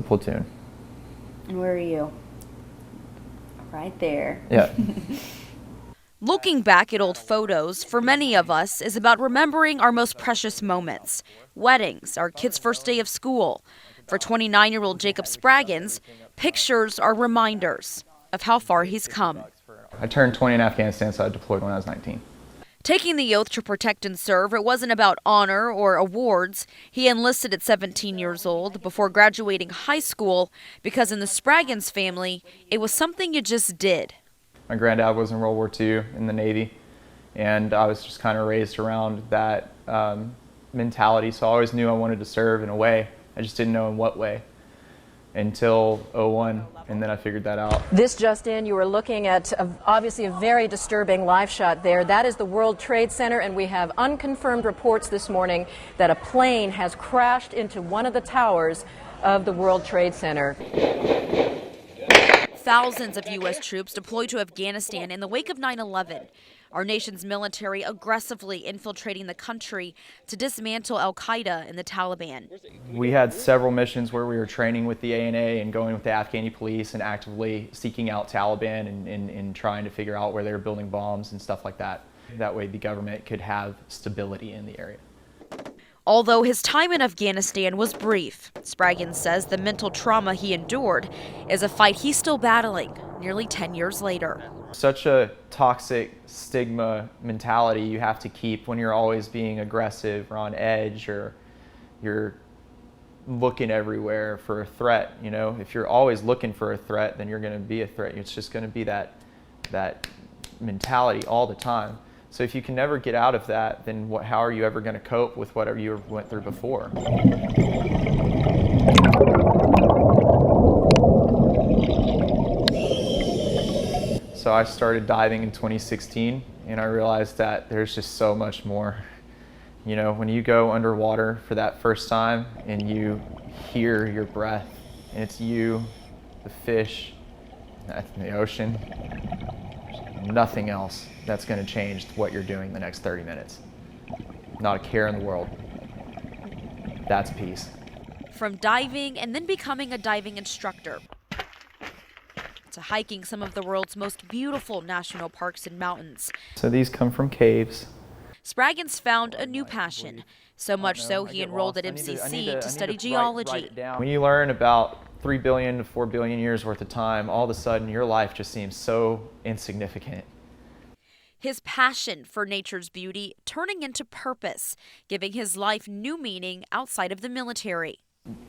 platoon. And where are you? Right there. Yeah. Looking back at old photos, for many of us, is about remembering our most precious moments. Weddings, our kid's first day of school. For 29-year-old Jacob Spraggins, pictures are reminders of how far he's come. I turned 20 in Afghanistan, so I deployed when I was 19. Taking the oath to protect and serve, it wasn't about honor or awards. He enlisted at 17 years old before graduating high school because in the Spraggins family, it was something you just did. My granddad was in World War II in the Navy, and I was just kind of raised around that mentality, so I always knew I wanted to serve in a way. I just didn't know in what way until '01, and then I figured that out. This just in, you were looking at obviously a very disturbing live shot there. That is the World Trade Center, and we have unconfirmed reports this morning that a plane has crashed into one of the towers of the World Trade Center. Thousands of U.S. troops deployed to Afghanistan in the wake of 9/11. Our nation's military aggressively infiltrating the country to dismantle al-Qaeda and the Taliban. We had several missions where we were training with the ANA and going with the Afghani police and actively seeking out Taliban and trying to figure out where they were building bombs and stuff like that. That way the government could have stability in the area. Although his time in Afghanistan was brief, Spraggins says the mental trauma he endured is a fight he's still battling nearly 10 years later. Such a toxic stigma mentality you have to keep when you're always being aggressive or on edge, or you're looking everywhere for a threat. You know, if you're always looking for a threat, then you're going to be a threat. It's just going to be that mentality all the time. So if you can never get out of that, then how are you ever going to cope with whatever you went through before? So I started diving in 2016, and I realized that there's just so much more. You know, when you go underwater for that first time and you hear your breath, and it's you, the fish, the ocean, nothing else that's going to change what you're doing the next 30 minutes. Not a care in the world. That's peace. From diving and then becoming a diving instructor, to hiking some of the world's most beautiful national parks and mountains. So these come from caves. Spraggins found a new passion, so much so he enrolled at MCC to study geology. When you learn about 3 billion to 4 billion years worth of time, all of a sudden your life just seems so insignificant. His passion for nature's beauty turning into purpose, giving his life new meaning outside of the military.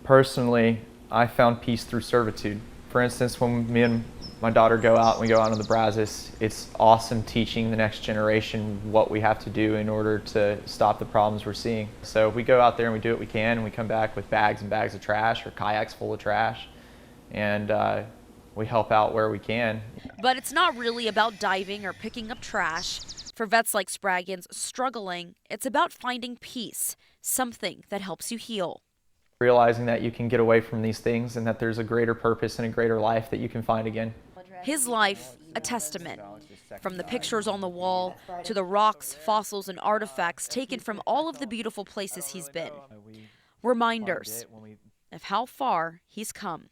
Personally, I found peace through servitude. For instance, when me and my daughter go out and we go out on the Brazos, it's awesome teaching the next generation what we have to do in order to stop the problems we're seeing. So we go out there and we do what we can, and we come back with bags and bags of trash or kayaks full of trash, and we help out where we can. But it's not really about diving or picking up trash. For vets like Spraggins struggling, it's about finding peace, something that helps you heal. Realizing that you can get away from these things and that there's a greater purpose and a greater life that you can find again. His life, a testament. From the pictures on the wall to the rocks, fossils, and artifacts taken from all of the beautiful places he's been. Reminders of how far he's come.